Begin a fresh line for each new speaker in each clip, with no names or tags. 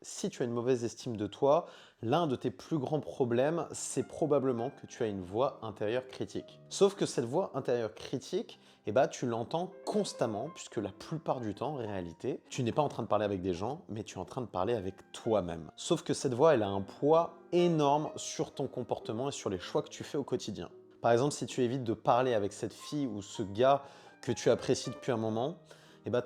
Si tu as une mauvaise estime de toi, l'un de tes plus grands problèmes, c'est probablement que tu as une voix intérieure critique. Sauf que cette voix intérieure critique, tu l'entends constamment, puisque la plupart du temps, en réalité, tu n'es pas en train de parler avec des gens, mais tu es en train de parler avec toi-même. Sauf que cette voix, elle a un poids énorme sur ton comportement et sur les choix que tu fais au quotidien. Par exemple, si tu évites de parler avec cette fille ou ce gars que tu apprécies depuis un moment,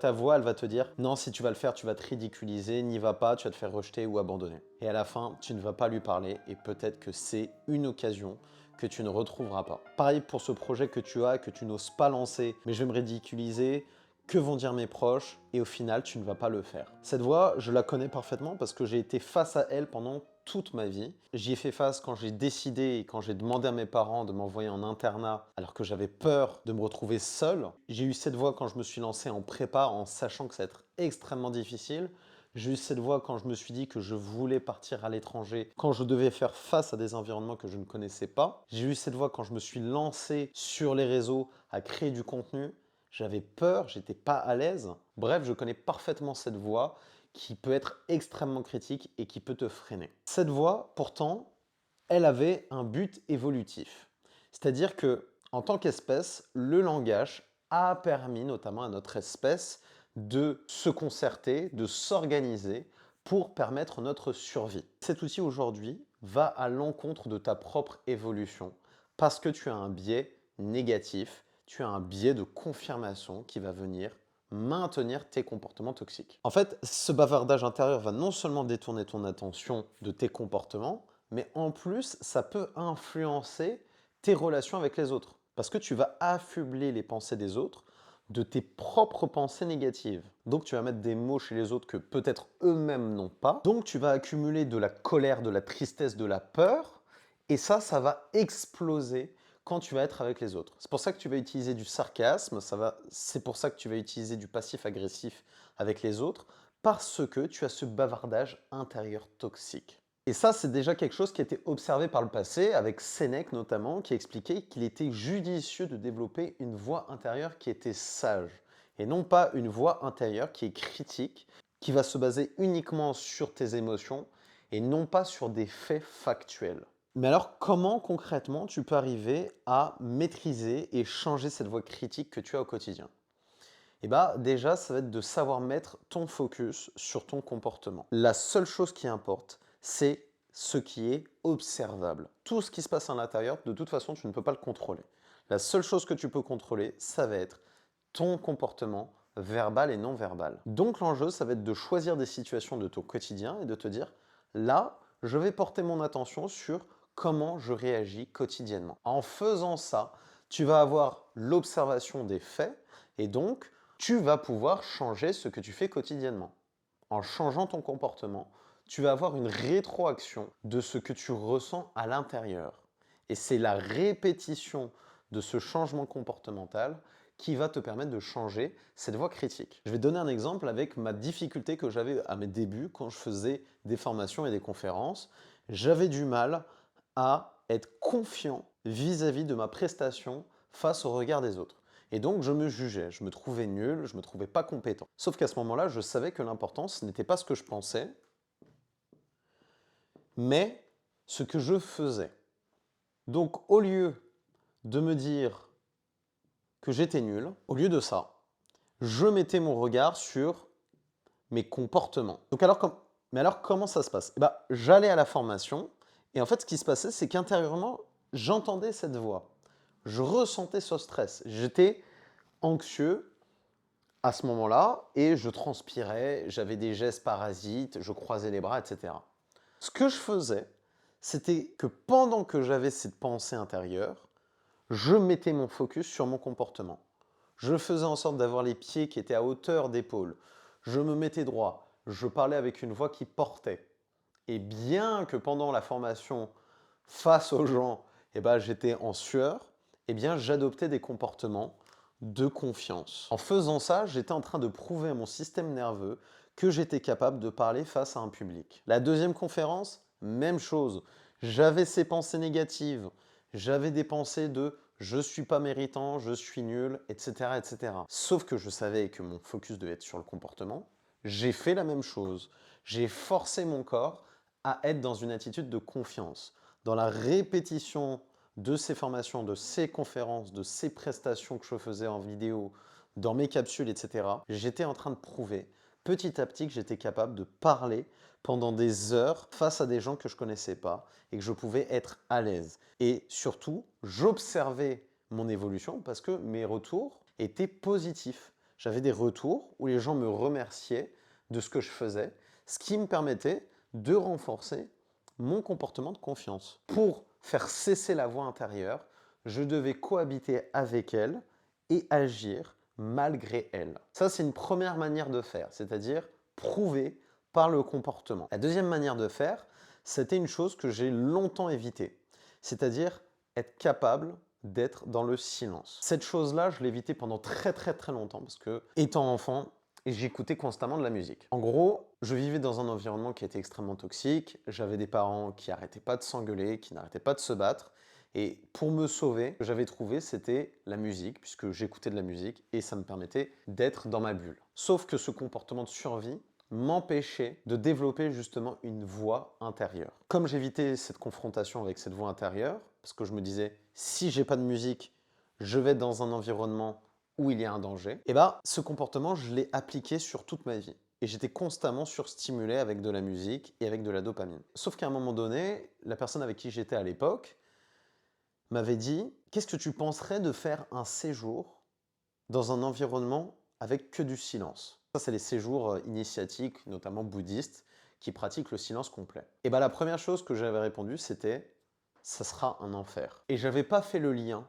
ta voix, elle va te dire non, si tu vas le faire, tu vas te ridiculiser, n'y va pas, tu vas te faire rejeter ou abandonner. Et à la fin, tu ne vas pas lui parler et peut-être que c'est une occasion que tu ne retrouveras pas. Pareil pour ce projet que tu as, que tu n'oses pas lancer, mais je vais me ridiculiser, que vont dire mes proches, et au final, tu ne vas pas le faire. Cette voix, je la connais parfaitement parce que j'ai été face à elle pendant toute ma vie. J'y ai fait face quand j'ai décidé et quand j'ai demandé à mes parents de m'envoyer en internat alors que j'avais peur de me retrouver seul. J'ai eu cette voix quand je me suis lancé en prépa en sachant que ça va être extrêmement difficile. J'ai eu cette voix quand je me suis dit que je voulais partir à l'étranger, quand je devais faire face à des environnements que je ne connaissais pas. J'ai eu cette voix quand je me suis lancé sur les réseaux à créer du contenu. J'avais peur, j'étais pas à l'aise. Bref, je connais parfaitement cette voix qui peut être extrêmement critique et qui peut te freiner. Cette voix, pourtant, elle avait un but évolutif. C'est-à-dire que, en tant qu'espèce, le langage a permis notamment à notre espèce de se concerter, de s'organiser pour permettre notre survie. Cet outil aujourd'hui va à l'encontre de ta propre évolution parce que tu as un biais négatif, tu as un biais de confirmation qui va venir maintenir tes comportements toxiques. En fait, ce bavardage intérieur va non seulement détourner ton attention de tes comportements, mais en plus, ça peut influencer tes relations avec les autres. Parce que tu vas affubler les pensées des autres de tes propres pensées négatives. Donc tu vas mettre des mots chez les autres que peut-être eux-mêmes n'ont pas. Donc tu vas accumuler de la colère, de la tristesse, de la peur. Et ça va exploser quand tu vas être avec les autres. C'est pour ça que tu vas utiliser du sarcasme, c'est pour ça que tu vas utiliser du passif-agressif avec les autres, parce que tu as ce bavardage intérieur toxique. Et ça, c'est déjà quelque chose qui a été observé par le passé, avec Sénèque notamment, qui expliquait qu'il était judicieux de développer une voix intérieure qui était sage, et non pas une voix intérieure qui est critique, qui va se baser uniquement sur tes émotions, et non pas sur des faits factuels. Mais alors, comment concrètement tu peux arriver à maîtriser et changer cette voix critique que tu as au quotidien? Déjà, ça va être de savoir mettre ton focus sur ton comportement. La seule chose qui importe, c'est ce qui est observable. Tout ce qui se passe à l'intérieur, de toute façon, tu ne peux pas le contrôler. La seule chose que tu peux contrôler, ça va être ton comportement verbal et non verbal. Donc l'enjeu, ça va être de choisir des situations de ton quotidien et de te dire, là, je vais porter mon attention sur comment je réagis quotidiennement. En faisant ça, tu vas avoir l'observation des faits et donc tu vas pouvoir changer ce que tu fais quotidiennement. En changeant ton comportement, tu vas avoir une rétroaction de ce que tu ressens à l'intérieur. Et c'est la répétition de ce changement comportemental qui va te permettre de changer cette voie critique. Je vais donner un exemple avec ma difficulté que j'avais à mes débuts quand je faisais des formations et des conférences. J'avais du mal à être confiant vis-à-vis de ma prestation face au regard des autres. Et donc, je me jugeais, je me trouvais nul, je me trouvais pas compétent. Sauf qu'à ce moment-là, je savais que l'important, ce n'était pas ce que je pensais, mais ce que je faisais. Donc, au lieu de me dire que j'étais nul, au lieu de ça, je mettais mon regard sur mes comportements. Mais alors, comment ça se passe? J'allais à la formation, et en fait, ce qui se passait, c'est qu'intérieurement, j'entendais cette voix. Je ressentais ce stress. J'étais anxieux à ce moment-là et je transpirais, j'avais des gestes parasites, je croisais les bras, etc. Ce que je faisais, c'était que pendant que j'avais cette pensée intérieure, je mettais mon focus sur mon comportement. Je faisais en sorte d'avoir les pieds qui étaient à hauteur d'épaule. Je me mettais droit. Je parlais avec une voix qui portait. Et bien que pendant la formation, face aux gens, j'étais en sueur, j'adoptais des comportements de confiance. En faisant ça, j'étais en train de prouver à mon système nerveux que j'étais capable de parler face à un public. La deuxième conférence, même chose. J'avais ces pensées négatives. J'avais des pensées de je suis pas méritant, je suis nul, etc., etc. Sauf que je savais que mon focus devait être sur le comportement. J'ai fait la même chose. J'ai forcé mon corps à être dans une attitude de confiance. Dans la répétition de ces formations, de ces conférences, de ces prestations que je faisais en vidéo, dans mes capsules, etc., j'étais en train de prouver petit à petit que j'étais capable de parler pendant des heures face à des gens que je ne connaissais pas et que je pouvais être à l'aise. Et surtout, j'observais mon évolution parce que mes retours étaient positifs. J'avais des retours où les gens me remerciaient de ce que je faisais, ce qui me permettait de renforcer mon comportement de confiance. Pour faire cesser la voix intérieure, je devais cohabiter avec elle et agir malgré elle. Ça, c'est une première manière de faire, c'est-à-dire prouver par le comportement. La deuxième manière de faire, c'était une chose que j'ai longtemps évitée, c'est-à-dire être capable d'être dans le silence. Cette chose-là, je l'ai évitée pendant très longtemps parce que, étant enfant, j'écoutais constamment de la musique. En gros, je vivais dans un environnement qui était extrêmement toxique, j'avais des parents qui n'arrêtaient pas de s'engueuler, qui n'arrêtaient pas de se battre, et pour me sauver, ce que j'avais trouvé, c'était la musique, puisque j'écoutais de la musique et ça me permettait d'être dans ma bulle. Sauf que ce comportement de survie m'empêchait de développer justement une voix intérieure. Comme j'évitais cette confrontation avec cette voix intérieure, parce que je me disais, si j'ai pas de musique, je vais être dans un environnement où il y a un danger, et bah ce comportement, je l'ai appliqué sur toute ma vie. Et j'étais constamment surstimulé avec de la musique et avec de la dopamine. Sauf qu'à un moment donné, la personne avec qui j'étais à l'époque m'avait dit « Qu'est-ce que tu penserais de faire un séjour dans un environnement avec que du silence ?» Ça, c'est les séjours initiatiques, notamment bouddhistes, qui pratiquent le silence complet. Et bien la première chose que j'avais répondu, c'était « Ça sera un enfer ». Et j'avais pas fait le lien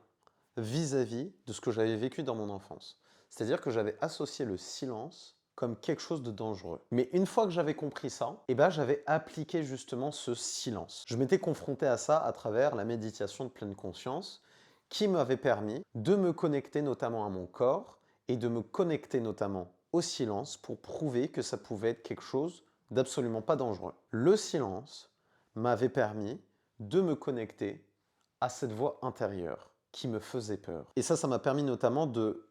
vis-à-vis de ce que j'avais vécu dans mon enfance. C'est-à-dire que j'avais associé le silence comme quelque chose de dangereux. Mais une fois que j'avais compris ça, j'avais appliqué justement ce silence. Je m'étais confronté à ça à travers la méditation de pleine conscience qui m'avait permis de me connecter notamment à mon corps et de me connecter notamment au silence pour prouver que ça pouvait être quelque chose d'absolument pas dangereux. Le silence m'avait permis de me connecter à cette voix intérieure qui me faisait peur. Et ça m'a permis notamment de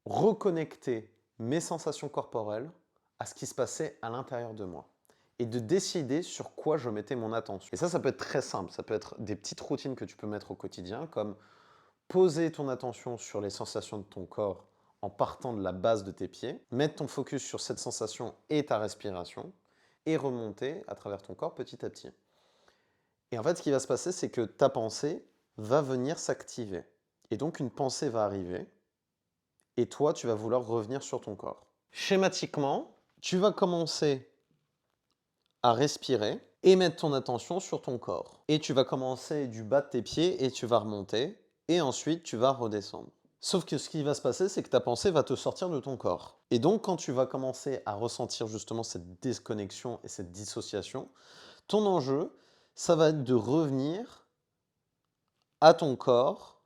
reconnecter mes sensations corporelles à ce qui se passait à l'intérieur de moi et de décider sur quoi je mettais mon attention. Et ça peut être très simple, ça peut être des petites routines que tu peux mettre au quotidien, comme poser ton attention sur les sensations de ton corps en partant de la base de tes pieds, mettre ton focus sur cette sensation et ta respiration, et remonter à travers ton corps petit à petit. Et en fait, ce qui va se passer, c'est que ta pensée va venir s'activer. Et donc, une pensée va arriver, et toi, tu vas vouloir revenir sur ton corps. Schématiquement, tu vas commencer à respirer et mettre ton attention sur ton corps. Et tu vas commencer du bas de tes pieds et tu vas remonter, et ensuite tu vas redescendre. Sauf que ce qui va se passer, c'est que ta pensée va te sortir de ton corps. Et donc, quand tu vas commencer à ressentir justement cette déconnexion et cette dissociation, ton enjeu, ça va être de revenir à ton corps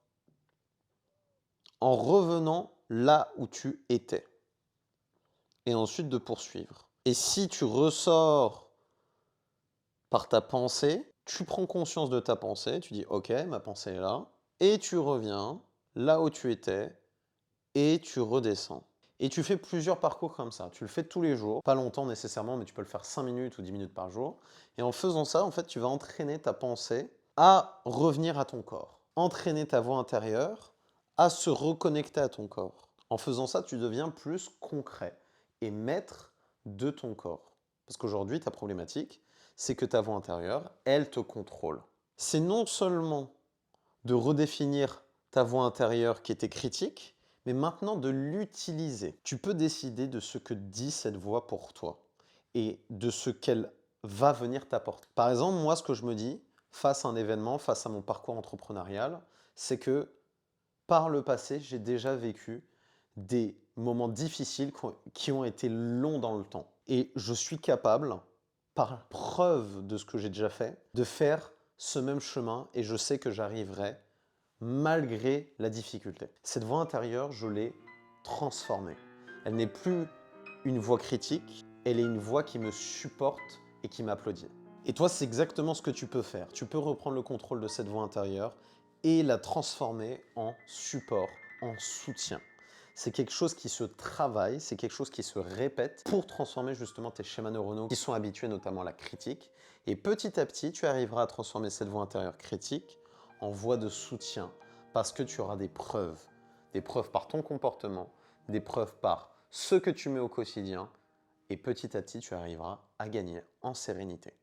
en revenant là où tu étais. Et ensuite de poursuivre. Et si tu ressors par ta pensée, tu prends conscience de ta pensée, tu dis « Ok, ma pensée est là », et tu reviens là où tu étais, et tu redescends. Et tu fais plusieurs parcours comme ça. Tu le fais tous les jours, pas longtemps nécessairement, mais tu peux le faire 5 minutes ou 10 minutes par jour. Et en faisant ça, en fait, tu vas entraîner ta pensée à revenir à ton corps. Entraîner ta voix intérieure à se reconnecter à ton corps. En faisant ça, tu deviens plus concret et maître de ton corps. Parce qu'aujourd'hui, ta problématique, c'est que ta voix intérieure, elle te contrôle. C'est non seulement de redéfinir ta voix intérieure qui était critique, mais maintenant de l'utiliser. Tu peux décider de ce que dit cette voix pour toi et de ce qu'elle va venir t'apporter. Par exemple, moi, ce que je me dis face à un événement, face à mon parcours entrepreneurial, c'est que par le passé, j'ai déjà vécu des moments difficiles qui ont été longs dans le temps. Et je suis capable, par preuve de ce que j'ai déjà fait, de faire ce même chemin et je sais que j'arriverai malgré la difficulté. Cette voix intérieure, je l'ai transformée. Elle n'est plus une voix critique, elle est une voix qui me supporte et qui m'applaudit. Et toi, c'est exactement ce que tu peux faire. Tu peux reprendre le contrôle de cette voix intérieure et la transformer en support, en soutien. C'est quelque chose qui se travaille, c'est quelque chose qui se répète pour transformer justement tes schémas neuronaux qui sont habitués notamment à la critique. Et petit à petit, tu arriveras à transformer cette voix intérieure critique en voix de soutien parce que tu auras des preuves par ton comportement, des preuves par ce que tu mets au quotidien et petit à petit, tu arriveras à gagner en sérénité.